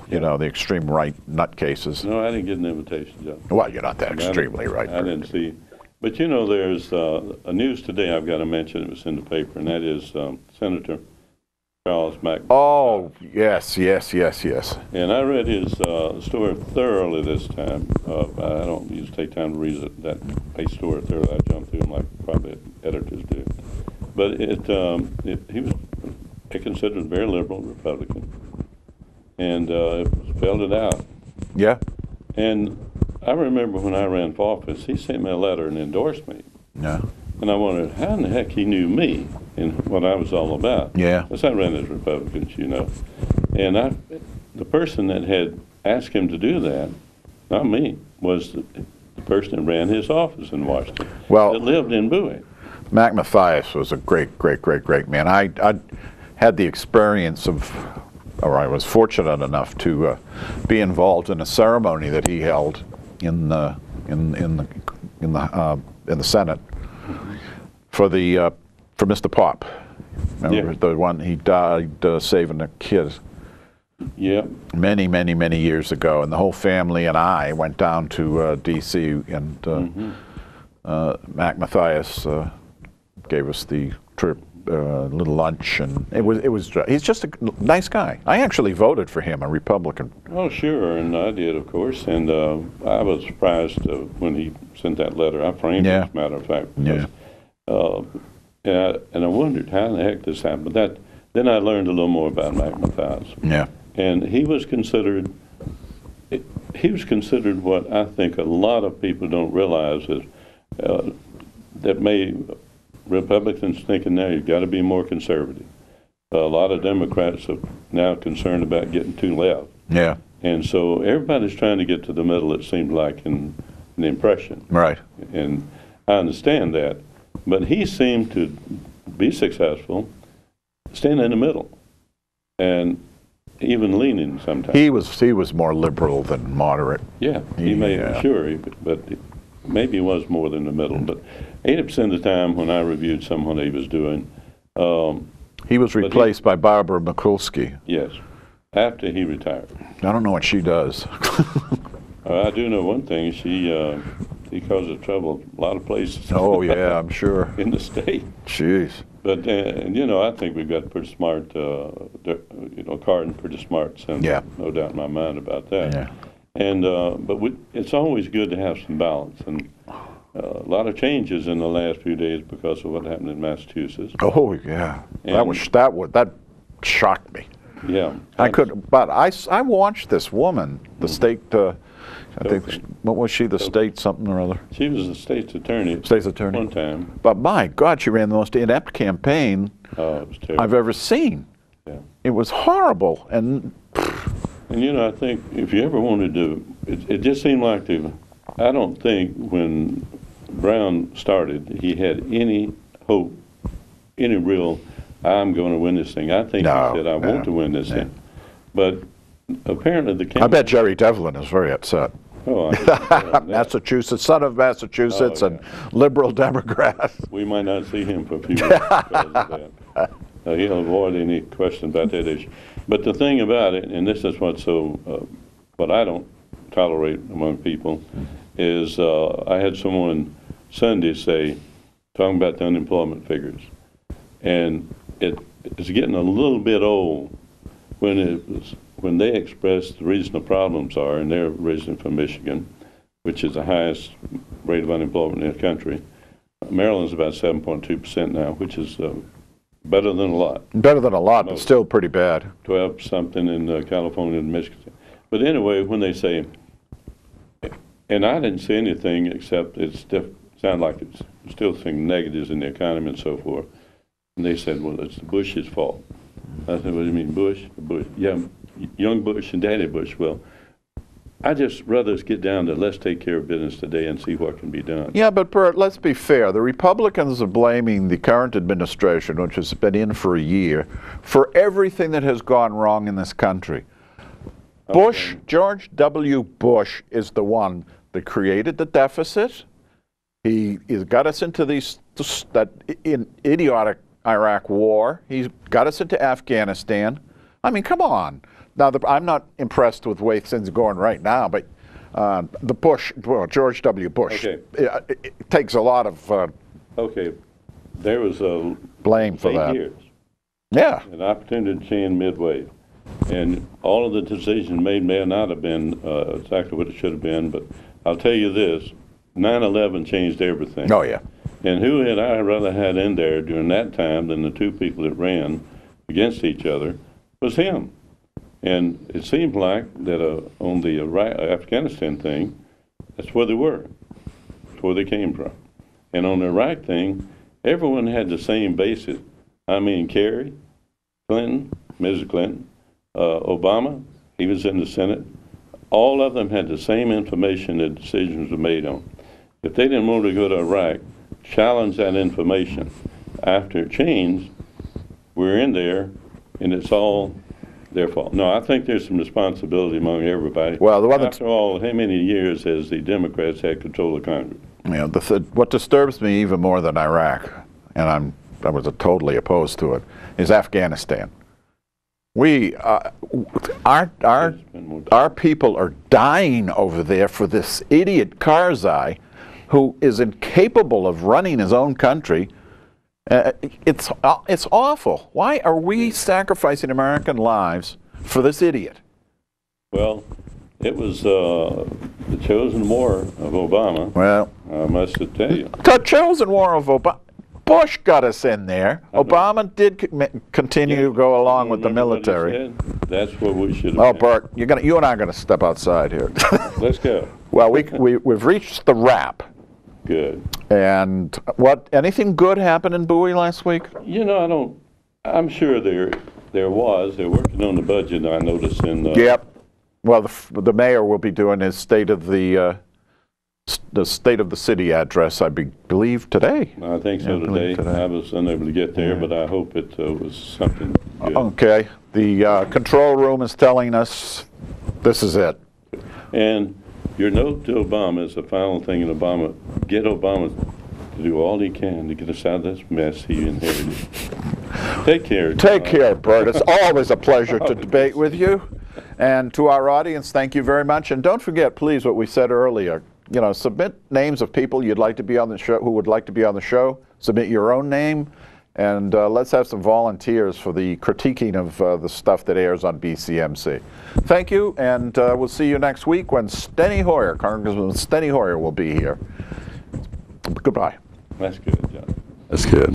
you know, the extreme right nutcases. No, I didn't get an invitation, Joe. Well, you're not that extremely right. I didn't see. But you know, there's a news today I've got to mention. It was in the paper, and that is Senator Charles Mack. Oh, yes, yes, yes, yes. And I read his story thoroughly this time. I don't usually take time to read a story thoroughly. I jump through them like probably editors do. But he was considered very liberal Republican, and spelled it out. Yeah. And I remember when I ran for office, he sent me a letter and endorsed me. Yeah. And I wondered how in the heck he knew me and what I was all about. Yeah. Because I ran as Republicans, you know. And the person that had asked him to do that, not me, was the person that ran his office in Washington. Well, that lived in Bowie. Mac Mathias was a great, great, great, great man. I had the experience of, or I was fortunate enough to be involved in a ceremony that he held in the Senate for Mr. Pop. Remember the one he died saving a kid? Yeah. Many, many, many years ago, and the whole family and I went down to D.C. and Mac Mathias gave us the trip, little lunch, and he's just a nice guy. I actually voted for him, a Republican. Oh, sure, and I did, of course, and I was surprised when he sent that letter. I framed it, as a matter of fact. Because, and I wondered how in the heck this happened. But then I learned a little more about Mac Mathias. Yeah. And he was considered what I think a lot of people don't realize is that Republicans thinking now you've got to be more conservative. A lot of Democrats are now concerned about getting too left. Yeah. And so everybody's trying to get to the middle, it seemed like, in an impression. Right. And I understand that. But he seemed to be successful standing in the middle and even leaning sometimes. He was more liberal than moderate. Yeah, but maybe he was more than the middle. But 80% of the time when I reviewed someone he was doing. He was replaced by Barbara Mikulski. Yes, after he retired. I don't know what she does. I do know one thing. She causes trouble a lot of places. Oh, yeah, I'm sure. In the state. Jeez. But, you know, I think we've got pretty smart, Cardin, pretty smart senator. No doubt in my mind about that. Yeah. And but it's always good to have some balance. And a lot of changes in the last few days because of what happened in Massachusetts. Oh, yeah. And that shocked me. Yeah. But I watched this woman, the state, I think, what was she, the state something or other? She was the state's attorney. State's attorney. One time. But my God, she ran the most inept campaign it was terrible. I've ever seen. Yeah. It was horrible. And you know, I think if you ever wanted to, it just seemed like I don't think when Brown started, he had any hope, any real, I'm going to win this thing. I think he said, I want to win this thing. But apparently the campaign... I bet Jerry Devlin is very upset. Oh, Massachusetts, son of Massachusetts, and liberal Democrat. We might not see him for a few years because of that. He'll avoid any question about that issue. But the thing about it, and this is what I don't tolerate among people, is I had someone Sunday talking about the unemployment figures, and it's getting a little bit old when they express the reason the problems are, and they're originally from Michigan, which is the highest rate of unemployment in the country. Maryland's about 7.2% now, which is better than a lot. Better than a lot, but still pretty bad. 12 something in California and Michigan. But anyway, when they say, and I didn't say anything except it sounded like it's still seeing negatives in the economy and so forth. And they said, well, it's Bush's fault. I said, what do you mean, Bush? Bush? Yeah, young Bush and Daddy Bush. Well, I just rather us get down to let's take care of business today and see what can be done. Yeah, but Bert, let's be fair. The Republicans are blaming the current administration, which has been in for a year, for everything that has gone wrong in this country. Bush, George W. Bush, is the one that created the deficit. He got us into that idiotic Iraq war. He's got us into Afghanistan. I mean, come on. Now, I'm not impressed with the way things are going right now, but the Bush, well, George W. Bush, Okay. it takes a lot of Okay, there was a blame for 8 that. years, Yeah. an opportunity to change midway, and all of the decisions made may not have been exactly what it should have been. But I'll tell you this: 9/11 changed everything. Oh, yeah. And who had I rather had in there during that time than the two people that ran against each other was him. And it seemed like that on the Afghanistan thing, that's where they were. That's where they came from. And on the Iraq thing, everyone had the same basis. I mean, Kerry, Clinton, Mrs. Clinton, Obama, he was in the Senate. All of them had the same information that decisions were made on. If they didn't want to go to Iraq, challenge that information. After it changed, we're in there, and it's all their fault. No, I think there's some responsibility among everybody. Well, after all, how many years has the Democrats had control of Congress? You know, what disturbs me even more than Iraq, and I was totally opposed to it, is Afghanistan. We our people are dying over there for this idiot Karzai, who is incapable of running his own country. It's awful. Why are we sacrificing American lives for this idiot? Well, it was the chosen war of Obama. Well, I must tell you. The chosen war of Obama. Bush got us in there. Obama did continue to go along with the military. That's what we should have Oh, been. Bert, you and I are going to step outside here. Let's go. Well, we've reached the wrap. Good. And anything good happened in Bowie last week? You know, I'm sure there was. They're working on the budget, I noticed. Yep. Well, the mayor will be doing his state of the state of the city address, I believe, today. I think so today. I was unable to get there, but I hope it was something good. Okay. The control room is telling us this is it. And your note to Obama is the final thing in Obama. Get Obama to do all he can to get us out of this mess he inherited. Take care. Take care, Bert. It's always a pleasure to debate with you. And to our audience, thank you very much. And don't forget, please, what we said earlier. You know, submit names of people you'd like to be on the show, who would like to be on the show. Submit your own name, and let's have some volunteers for the critiquing of the stuff that airs on BCMC. Thank you, and we'll see you next week when Steny Hoyer, Congressman Steny Hoyer, will be here. Goodbye. That's good, John. That's good.